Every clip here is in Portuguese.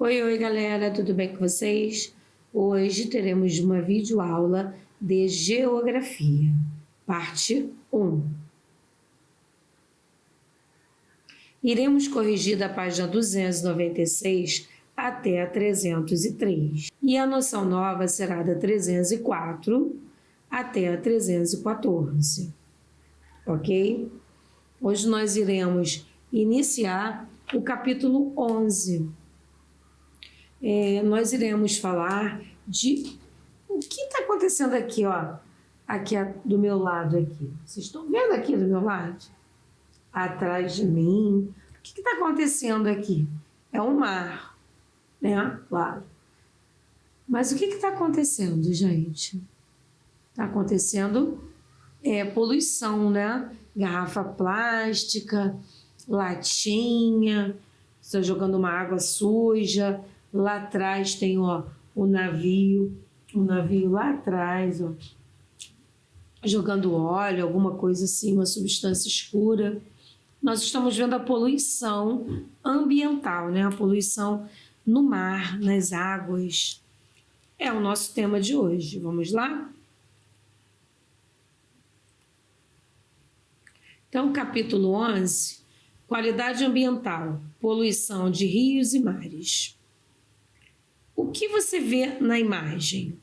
Oi, oi galera, tudo bem com vocês? Hoje teremos uma videoaula de Geografia, parte 1. Iremos corrigir da página 296 até a 303. E a noção nova será da 304 até a 314, ok? Hoje nós iremos iniciar o capítulo 11. Nós iremos falar de o que está acontecendo aqui, ó, aqui do meu lado aqui. Vocês estão vendo aqui do meu lado? Atrás de mim. O que está acontecendo aqui? É um mar, né? Claro. Mas o que está acontecendo, gente? Está acontecendo poluição, né? Garrafa plástica, latinha, está jogando uma água suja. Lá atrás tem, ó, o navio lá atrás, ó, jogando óleo, alguma coisa assim, uma substância escura. Nós estamos vendo a poluição ambiental, né? A poluição no mar, nas águas. É o nosso tema de hoje. Vamos lá? Então, capítulo 11, qualidade ambiental, poluição de rios e mares. O que você vê na imagem?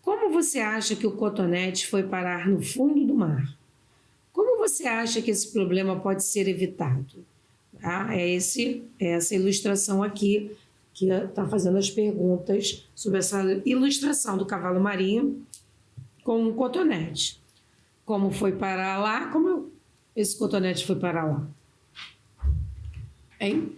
Como você acha que o cotonete foi parar no fundo do mar? Como você acha que esse problema pode ser evitado? Tá? Essa ilustração aqui que está fazendo as perguntas sobre essa ilustração do cavalo marinho com um cotonete. Como foi parar lá? Como esse cotonete foi parar lá? Hein?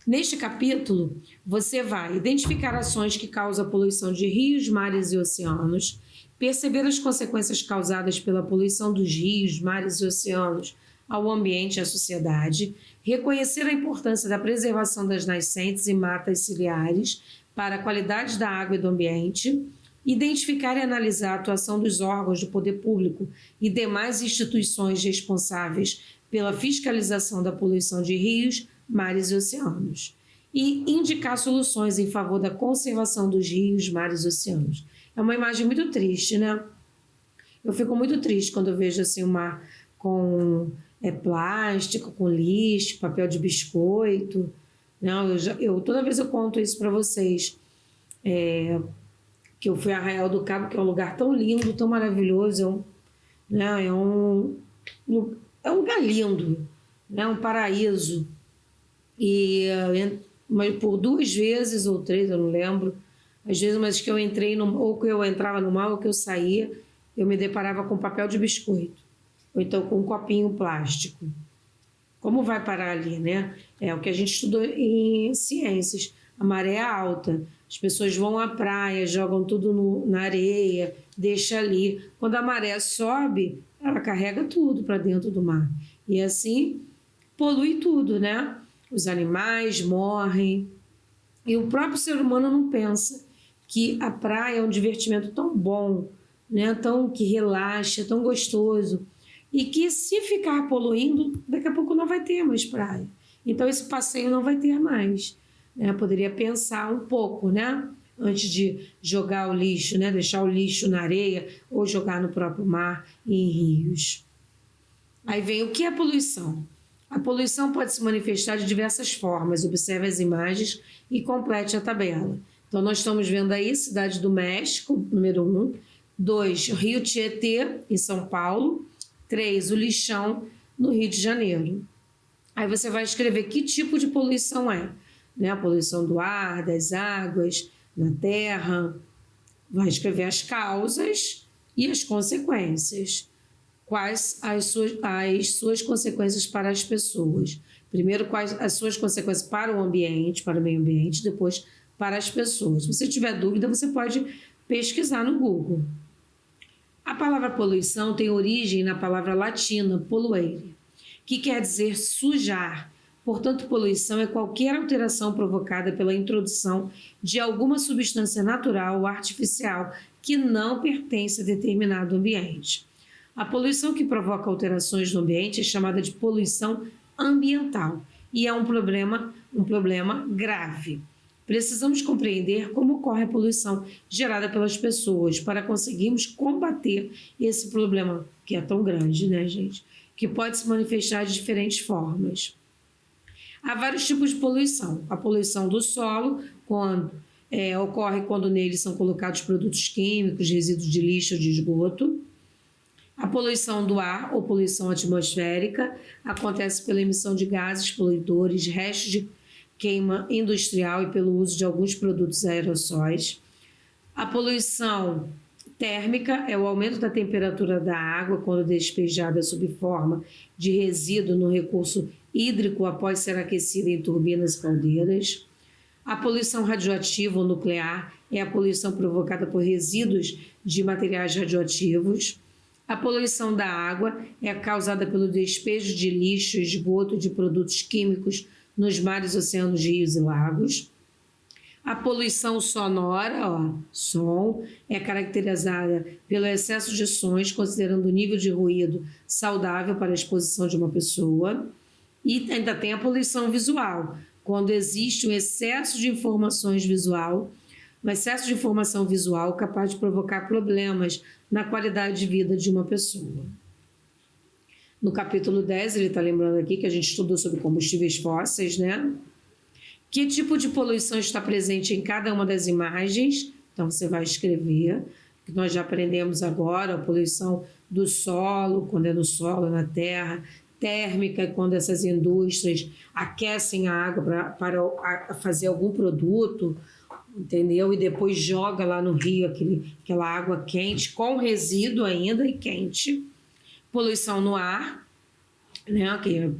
Neste capítulo, você vai identificar ações que causam a poluição de rios, mares e oceanos, perceber as consequências causadas pela poluição dos rios, mares e oceanos ao ambiente e à sociedade, reconhecer a importância da preservação das nascentes e matas ciliares para a qualidade da água e do ambiente, identificar e analisar a atuação dos órgãos do poder público e demais instituições responsáveis pela fiscalização da poluição de rios, mares e oceanos, e indicar soluções em favor da conservação dos rios, mares e oceanos. É uma imagem muito triste, né? Eu fico muito triste quando eu vejo assim o mar com plástico, com lixo, papel de biscoito. Não, toda vez eu conto isso para vocês, que eu fui a Arraial do Cabo, que é um lugar tão lindo, tão maravilhoso, é um lugar lindo, né? Um paraíso. Mas por 2 vezes ou 3, eu não lembro, às vezes, mas que eu entrei, ou que eu entrava no mar ou que eu saía, eu me deparava com papel de biscoito, ou então com um copinho plástico. Como vai parar ali, né? É o que a gente estudou em ciências. A maré é alta, as pessoas vão à praia, jogam tudo na areia, deixa ali. Quando a maré sobe, ela carrega tudo para dentro do mar. E assim polui tudo, né? Os animais morrem. E o próprio ser humano não pensa que a praia é um divertimento tão bom, né? Tão que relaxa, tão gostoso. E que se ficar poluindo, daqui a pouco não vai ter mais praia. Então esse passeio não vai ter mais. Né? Poderia pensar um pouco, né? Antes de jogar o lixo, né? Deixar o lixo na areia ou jogar no próprio mar e em rios. Aí vem o que é poluição? A poluição pode se manifestar de diversas formas. Observe as imagens e complete a tabela. Então, nós estamos vendo aí Cidade do México, número 1. 2, Rio Tietê, em São Paulo. 3, o lixão, no Rio de Janeiro. Aí você vai escrever que tipo de poluição é. Né? A poluição do ar, das águas, da terra. Vai escrever as causas e as consequências. Quais as suas consequências para as pessoas. Primeiro, quais as suas consequências para o ambiente, para o meio ambiente, depois para as pessoas. Se você tiver dúvida, você pode pesquisar no Google. A palavra poluição tem origem na palavra latina poluere, que quer dizer sujar. Portanto, poluição é qualquer alteração provocada pela introdução de alguma substância natural ou artificial que não pertence a determinado ambiente. A poluição que provoca alterações no ambiente é chamada de poluição ambiental e é um problema grave. Precisamos compreender como ocorre a poluição gerada pelas pessoas para conseguirmos combater esse problema que é tão grande, né, gente? Que pode se manifestar de diferentes formas. Há vários tipos de poluição. A poluição do solo, ocorre quando nele são colocados produtos químicos, resíduos de lixo ou de esgoto. A poluição do ar ou poluição atmosférica acontece pela emissão de gases poluidores, restos de queima industrial e pelo uso de alguns produtos aerossóis. A poluição térmica é o aumento da temperatura da água quando despejada sob forma de resíduo no recurso hídrico após ser aquecida em turbinas e caldeiras. A poluição radioativa ou nuclear é a poluição provocada por resíduos de materiais radioativos. A poluição da água é causada pelo despejo de lixo, esgoto de produtos químicos nos mares, oceanos, rios e lagos. A poluição sonora, som, é caracterizada pelo excesso de sons, considerando o nível de ruído saudável para a exposição de uma pessoa. E ainda tem a poluição visual, quando existe um excesso de informação visual capaz de provocar problemas na qualidade de vida de uma pessoa. No capítulo 10, ele está lembrando aqui que a gente estudou sobre combustíveis fósseis, né? Que tipo de poluição está presente em cada uma das imagens? Então, você vai escrever, que nós já aprendemos agora, a poluição do solo, quando é no solo, na terra, térmica, quando essas indústrias aquecem a água para fazer algum produto, entendeu? E depois joga lá no rio aquela água quente, com resíduo ainda e quente. Poluição no ar, né? Que é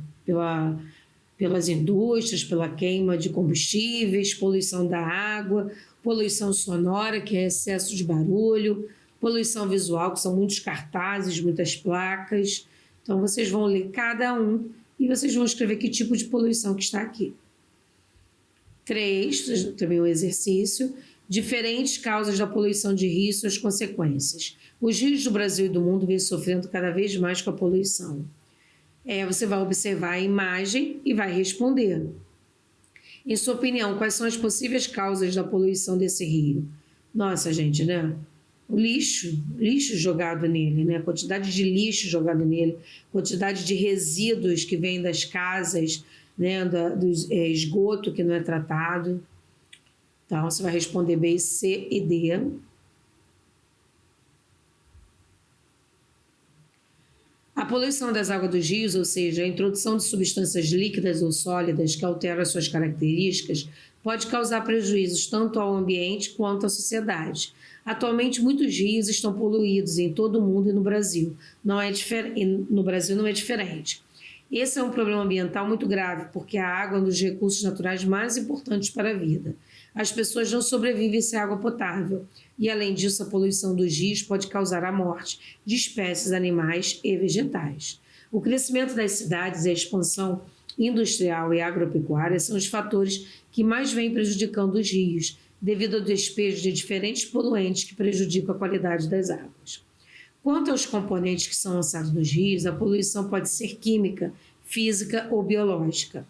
pelas indústrias, pela queima de combustíveis, poluição da água, poluição sonora, que é excesso de barulho, poluição visual, que são muitos cartazes, muitas placas. Então, vocês vão ler cada um e vocês vão escrever que tipo de poluição que está aqui. 3, também um exercício, diferentes causas da poluição de rios e suas consequências. Os rios do Brasil e do mundo vêm sofrendo cada vez mais com a poluição. Você vai observar a imagem e vai responder. Em sua opinião, quais são as possíveis causas da poluição desse rio? Nossa, gente, né? O lixo jogado nele, né? A quantidade de lixo jogado nele, quantidade de resíduos que vêm das casas, né? Do esgoto que não é tratado. Então, você vai responder B, C e D. A poluição das águas dos rios, ou seja, a introdução de substâncias líquidas ou sólidas que alteram suas características, pode causar prejuízos tanto ao ambiente quanto à sociedade. Atualmente, muitos rios estão poluídos em todo o mundo e no Brasil. No Brasil não é diferente. Esse é um problema ambiental muito grave, porque a água é um dos recursos naturais mais importantes para a vida. As pessoas não sobrevivem sem água potável. E, além disso, a poluição dos rios pode causar a morte de espécies animais e vegetais. O crescimento das cidades e a expansão industrial e agropecuária são os fatores que mais vêm prejudicando os rios, devido ao despejo de diferentes poluentes que prejudicam a qualidade das águas. Quanto aos componentes que são lançados nos rios, a poluição pode ser química, física ou biológica.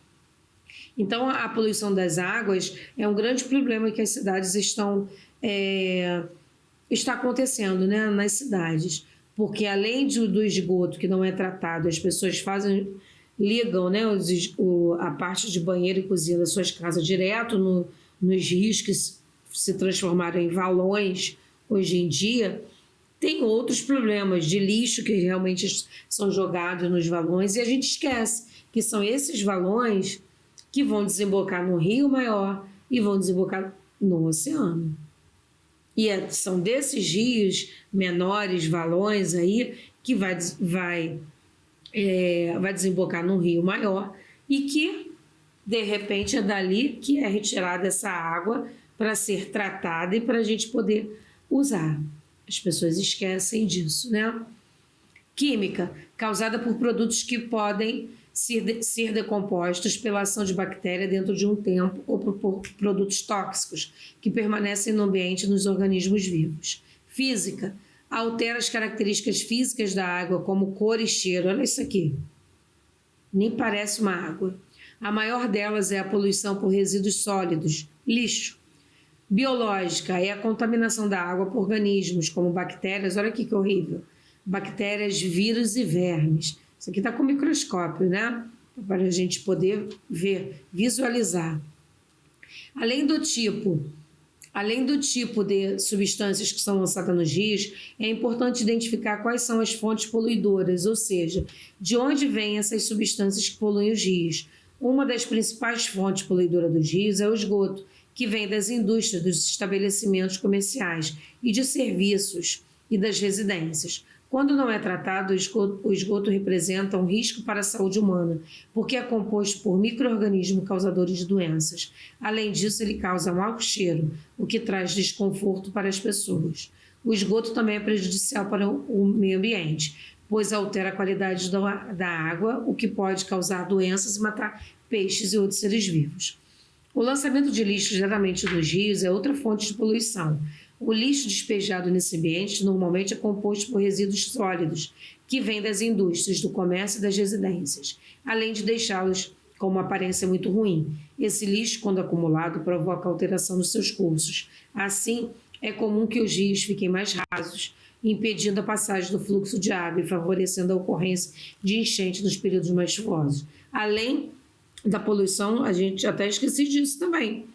Então, a poluição das águas é um grande problema que as cidades está acontecendo, né, nas cidades, porque além do esgoto que não é tratado, as pessoas ligam, né, a parte de banheiro e cozinha das suas casas direto nos rios que se transformaram em valões hoje em dia. Tem outros problemas de lixo que realmente são jogados nos valões e a gente esquece que são esses valões que vão desembocar no rio maior e vão desembocar no oceano. E são desses rios menores, valões aí, que vai desembocar num rio maior e que, de repente, é dali que é retirada essa água para ser tratada e para a gente poder usar. As pessoas esquecem disso, né? Química, causada por produtos que podem ser decompostos pela ação de bactéria dentro de um tempo ou por produtos tóxicos que permanecem no ambiente nos organismos vivos. Física, altera as características físicas da água como cor e cheiro. Olha isso aqui, nem parece uma água. A maior delas é a poluição por resíduos sólidos, Lixo. Biológica é a contaminação da água por organismos como bactérias, olha aqui que horrível, bactérias, vírus e vermes. Isso aqui está com microscópio, né? Para a gente poder ver, visualizar. Além do tipo de substâncias que são lançadas nos rios, é importante identificar quais são as fontes poluidoras, ou seja, de onde vêm essas substâncias que poluem os rios. Uma das principais fontes poluidoras dos rios é o esgoto, que vem das indústrias, dos estabelecimentos comerciais e de serviços e das residências. Quando não é tratado, o esgoto representa um risco para a saúde humana, porque é composto por micro-organismos causadores de doenças. Além disso, ele causa mau cheiro, o que traz desconforto para as pessoas. O esgoto também é prejudicial para o meio ambiente, pois altera a qualidade da água, o que pode causar doenças e matar peixes e outros seres vivos. O lançamento de lixo geralmente nos rios é outra fonte de poluição. O lixo despejado nesse ambiente normalmente é composto por resíduos sólidos, que vêm das indústrias, do comércio e das residências, além de deixá-los com uma aparência muito ruim. Esse lixo, quando acumulado, provoca alteração nos seus cursos. Assim, é comum que os rios fiquem mais rasos, impedindo a passagem do fluxo de água e favorecendo a ocorrência de enchente nos períodos mais chuvosos. Além da poluição, a gente até esqueci disso também,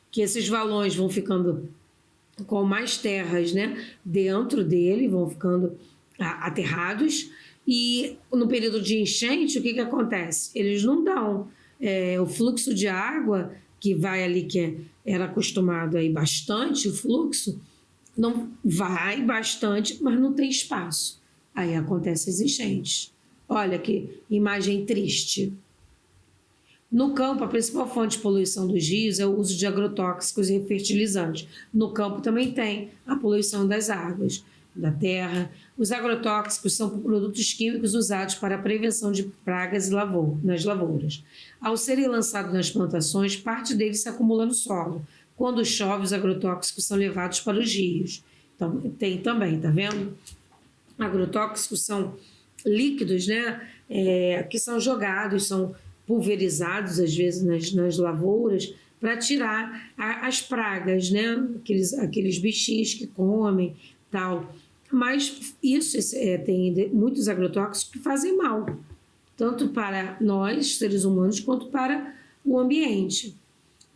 que esses valões vão ficando com mais terras, né, dentro dele, vão ficando aterrados, e no período de enchente, o que acontece? Eles não dão o fluxo de água que vai ali, era acostumado a ir bastante, o fluxo, não vai bastante, mas não tem espaço. Aí acontecem as enchentes. Olha que imagem triste. No campo, a principal fonte de poluição dos rios é o uso de agrotóxicos e fertilizantes. No campo também tem a poluição das águas, da terra. Os agrotóxicos são produtos químicos usados para a prevenção de pragas nas lavouras. Ao serem lançados nas plantações, parte deles se acumula no solo. Quando chove, os agrotóxicos são levados para os rios. Então, tem também, tá vendo? Agrotóxicos são líquidos, né? Que são jogados, são pulverizados às vezes nas lavouras para tirar as pragas, né? Aqueles bichinhos que comem, tal. Mas isso tem muitos agrotóxicos que fazem mal, tanto para nós, seres humanos, quanto para o ambiente.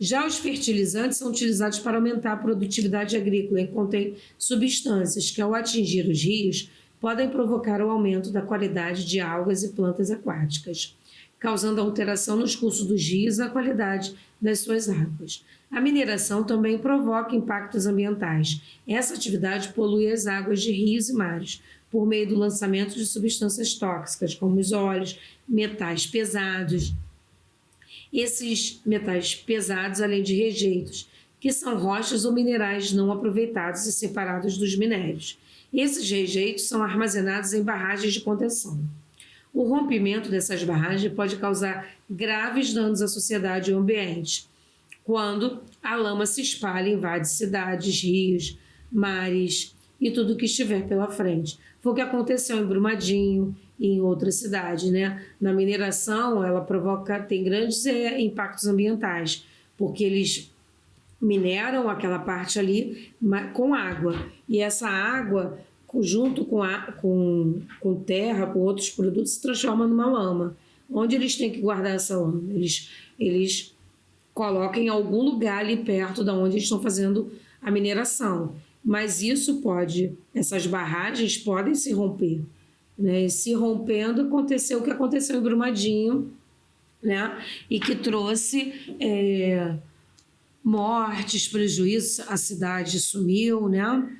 Já os fertilizantes são utilizados para aumentar a produtividade agrícola e contêm substâncias que, ao atingir os rios, podem provocar o aumento da qualidade de algas e plantas aquáticas, causando alteração nos cursos dos rios e na qualidade das suas águas. A mineração também provoca impactos ambientais. Essa atividade polui as águas de rios e mares por meio do lançamento de substâncias tóxicas, como os óleos, metais pesados. Esses metais pesados, além de rejeitos, que são rochas ou minerais não aproveitados e separados dos minérios. Esses rejeitos são armazenados em barragens de contenção. O rompimento dessas barragens pode causar graves danos à sociedade e ao ambiente, quando a lama se espalha e invade cidades, rios, mares e tudo que estiver pela frente. Foi o que aconteceu em Brumadinho e em outra cidade, né? Na mineração, ela tem grandes impactos ambientais, porque eles mineram aquela parte ali com água, e essa água, junto com terra, com outros produtos, se transforma numa lama. Onde eles têm que guardar essa lama? Eles colocam em algum lugar ali perto de onde eles estão fazendo a mineração. Mas essas barragens podem se romper, né? E se rompendo, aconteceu o que aconteceu em Brumadinho, né? E que trouxe mortes, prejuízos, a cidade sumiu, né?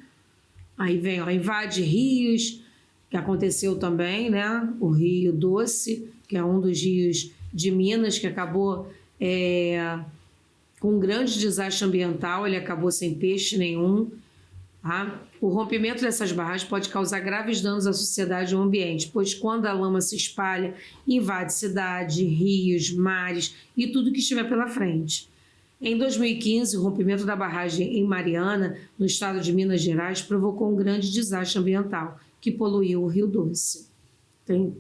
Aí vem, invade rios, que aconteceu também, né? O Rio Doce, que é um dos rios de Minas, que acabou com um grande desastre ambiental, ele acabou sem peixe nenhum. Tá? O rompimento dessas barragens pode causar graves danos à sociedade e ao ambiente, pois quando a lama se espalha, invade cidade, rios, mares e tudo que estiver pela frente. Em 2015, o rompimento da barragem em Mariana, no estado de Minas Gerais, provocou um grande desastre ambiental, que poluiu o Rio Doce. Tem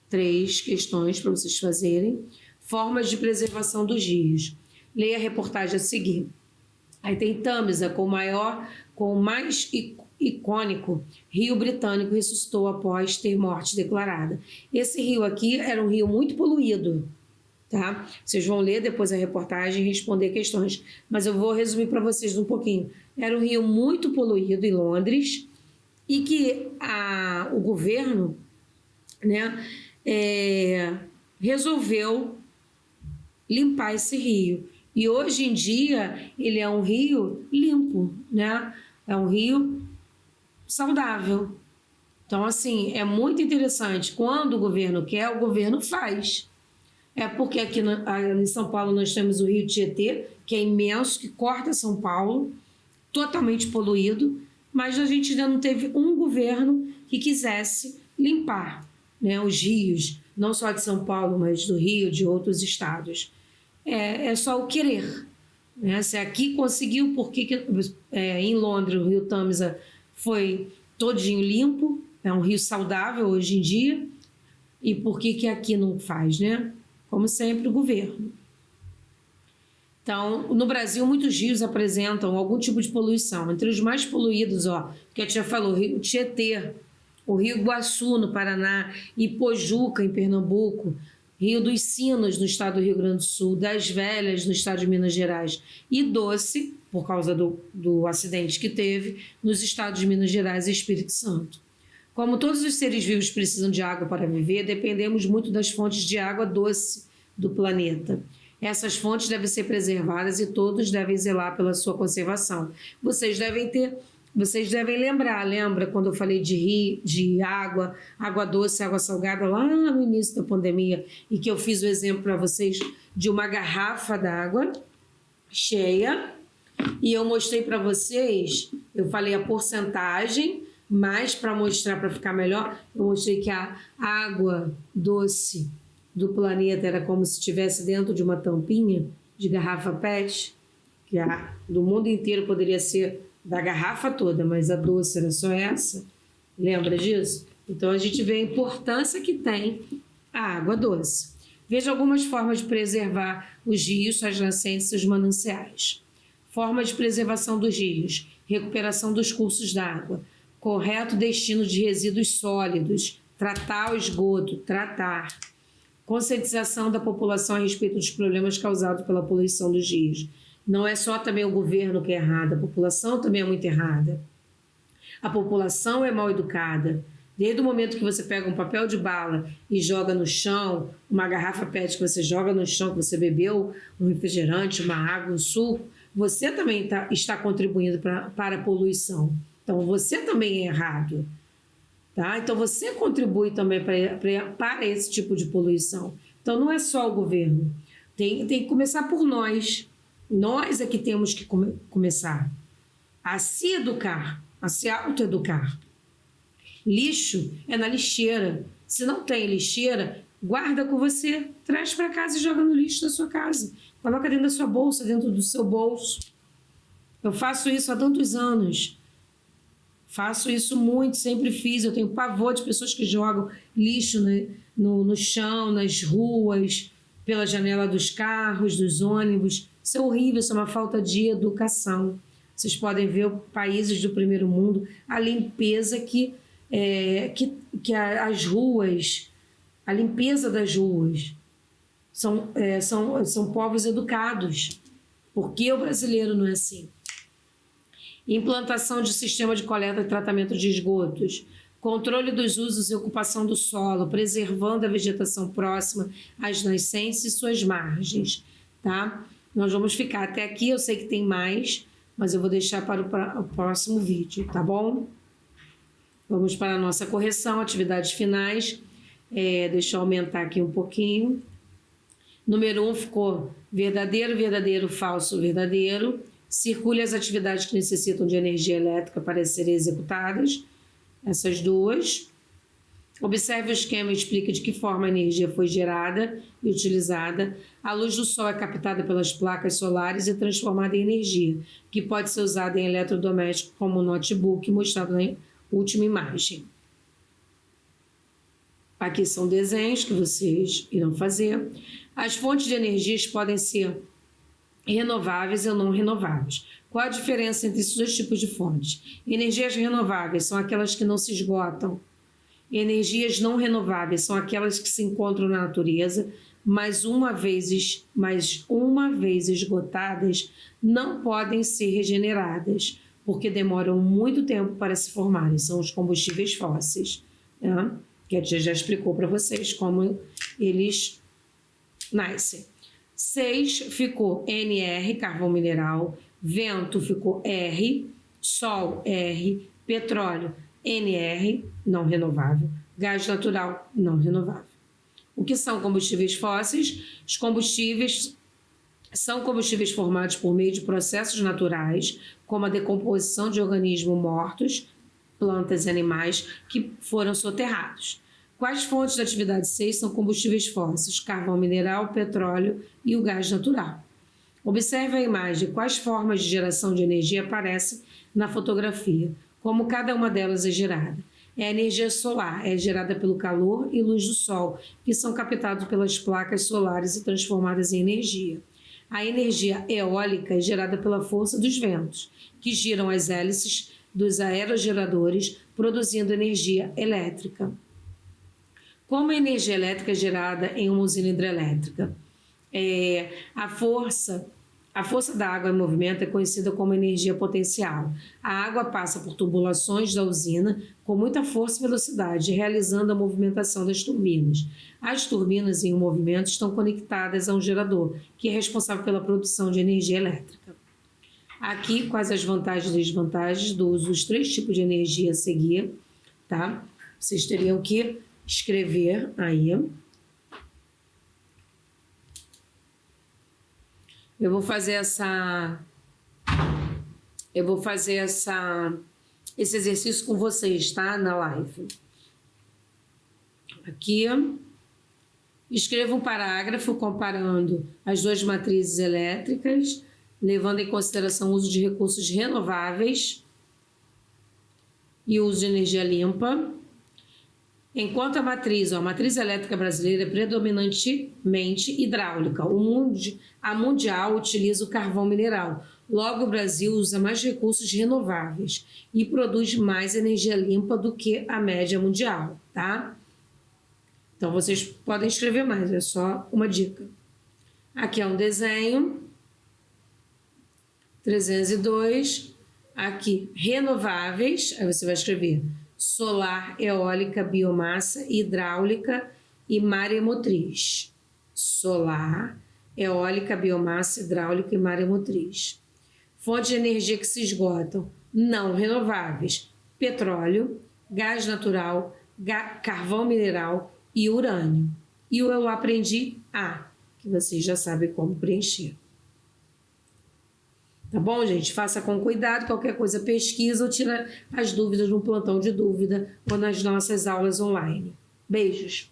3 questões para vocês fazerem. Formas de preservação dos rios. Leia a reportagem a seguir. Aí tem Tâmisa, com o mais icônico rio britânico, ressuscitou após ter morte declarada. Esse rio aqui era um rio muito poluído, tá? Vocês vão ler depois a reportagem e responder questões, mas eu vou resumir para vocês um pouquinho. Era um rio muito poluído em Londres e que o governo, né, resolveu limpar esse rio. E hoje em dia ele é um rio limpo, né? É um rio saudável. Então, assim, é muito interessante. Quando o governo quer, o governo faz. É porque aqui em São Paulo nós temos o Rio Tietê, que é imenso, que corta São Paulo, totalmente poluído, mas a gente ainda não teve um governo que quisesse limpar, né, os rios, não só de São Paulo, mas do Rio, de outros estados. É só o querer. Né? Se aqui conseguiu, porque em Londres o Rio Tâmisa foi todinho limpo, é um rio saudável hoje em dia, e por que aqui não faz, né? Como sempre, o governo. Então, no Brasil, muitos rios apresentam algum tipo de poluição. Entre os mais poluídos, que a tia falou, o Rio Tietê, o Rio Iguaçu, no Paraná, Ipojuca, em Pernambuco, Rio dos Sinos, no estado do Rio Grande do Sul, Das Velhas, no estado de Minas Gerais, e Doce, por causa do acidente que teve, nos estados de Minas Gerais e Espírito Santo. Como todos os seres vivos precisam de água para viver, dependemos muito das fontes de água doce do planeta. Essas fontes devem ser preservadas e todos devem zelar pela sua conservação. Vocês devem lembra quando eu falei de água doce, água salgada, lá no início da pandemia, e que eu fiz o exemplo para vocês de uma garrafa d'água cheia, e eu mostrei para vocês, eu falei a porcentagem, mas para mostrar, para ficar melhor, eu mostrei que a água doce do planeta era como se estivesse dentro de uma tampinha de garrafa PET, que do mundo inteiro poderia ser da garrafa toda, mas a doce era só essa. Lembra disso? Então a gente vê a importância que tem a água doce. Veja algumas formas de preservar os rios, suas nascentes e os mananciais. Forma de preservação dos rios: recuperação dos cursos d'água, correto destino de resíduos sólidos, tratar o esgoto, conscientização da população a respeito dos problemas causados pela poluição dos rios. Não é só também o governo que é errado, a população também é muito errada. A população é mal educada. Desde o momento que você pega um papel de bala e joga no chão, uma garrafa PET que você joga no chão, que você bebeu um refrigerante, uma água, um suco, você também está contribuindo para a poluição. Então, você também é errado. Tá? Então, você contribui também para esse tipo de poluição. Então, não é só o governo. Tem que começar por nós. Nós é que temos que começar a se educar, a se autoeducar. Lixo é na lixeira. Se não tem lixeira, guarda com você, traz para casa e joga no lixo da sua casa. Coloca dentro da sua bolsa, dentro do seu bolso. Eu faço isso há tantos anos. Faço isso muito, sempre fiz. Eu tenho pavor de pessoas que jogam lixo, né, no chão, nas ruas, pela janela dos carros, dos ônibus. Isso é horrível, isso é uma falta de educação. Vocês podem ver países do primeiro mundo, a limpeza as ruas, a limpeza das ruas. São povos educados. Por que o brasileiro não é assim? Implantação de sistema de coleta e tratamento de esgotos, controle dos usos e ocupação do solo, preservando a vegetação próxima às nascentes e suas margens. Tá? Nós vamos ficar até aqui, eu sei que tem mais, mas eu vou deixar para o próximo vídeo, tá bom? Vamos para a nossa correção, atividades finais. Deixa eu aumentar aqui um pouquinho. Número 1 ficou verdadeiro, verdadeiro, falso, verdadeiro. Circule as atividades que necessitam de energia elétrica para serem executadas. Essas duas. Observe o esquema e explique de que forma a energia foi gerada e utilizada. A luz do sol é captada pelas placas solares e transformada em energia, que pode ser usada em eletrodoméstico como o notebook, mostrado na última imagem. Aqui são desenhos que vocês irão fazer. As fontes de energias podem ser renováveis e não renováveis. Qual a diferença entre esses dois tipos de fontes? Energias renováveis são aquelas que não se esgotam. Energias não renováveis são aquelas que se encontram na natureza, mas uma vez esgotadas, não podem ser regeneradas, porque demoram muito tempo para se formarem. São os combustíveis fósseis, né? Que a tia já explicou para vocês como eles nascem. 6 ficou NR, carvão mineral, vento ficou R, sol R, petróleo NR, não renovável, gás natural, não renovável. O que são combustíveis fósseis? Os combustíveis são combustíveis formados por meio de processos naturais, como a decomposição de organismos mortos, plantas e animais que foram soterrados. Quais fontes da atividade 6 são combustíveis fósseis? Carvão mineral, petróleo e o gás natural. Observe a imagem de quais formas de geração de energia aparecem na fotografia, como cada uma delas é gerada. A energia solar é gerada pelo calor e luz do sol, que são captados pelas placas solares e transformadas em energia. A energia eólica é gerada pela força dos ventos, que giram as hélices dos aerogeradores, produzindo energia elétrica. Como a energia elétrica é gerada em uma usina hidrelétrica? A força da água em movimento é conhecida como energia potencial. A água passa por tubulações da usina com muita força e velocidade, realizando a movimentação das turbinas. As turbinas em movimento estão conectadas a um gerador, que é responsável pela produção de energia elétrica. Aqui, quais as vantagens e desvantagens do uso dos 3 tipos de energia a seguir, tá? Vocês teriam que escrever aí. Eu vou fazer esse exercício com vocês, tá? Na live. Aqui, escreva um parágrafo comparando as 2 matrizes elétricas, levando em consideração o uso de recursos renováveis e o uso de energia limpa. Enquanto a matriz elétrica brasileira é predominantemente hidráulica, a mundial utiliza o carvão mineral. Logo, o Brasil usa mais recursos renováveis e produz mais energia limpa do que a média mundial, tá? Então, vocês podem escrever mais, é só uma dica. Aqui é um desenho. 302. Aqui, renováveis, aí você vai escrever solar, eólica, biomassa, hidráulica e maremotriz. Solar, eólica, biomassa, hidráulica e maremotriz. Fontes de energia que se esgotam, não renováveis, petróleo, gás natural, carvão mineral e urânio. E eu aprendi A, que vocês já sabem como preencher. Tá bom, gente? Faça com cuidado, qualquer coisa pesquisa ou tira as dúvidas no plantão de dúvida ou nas nossas aulas online. Beijos!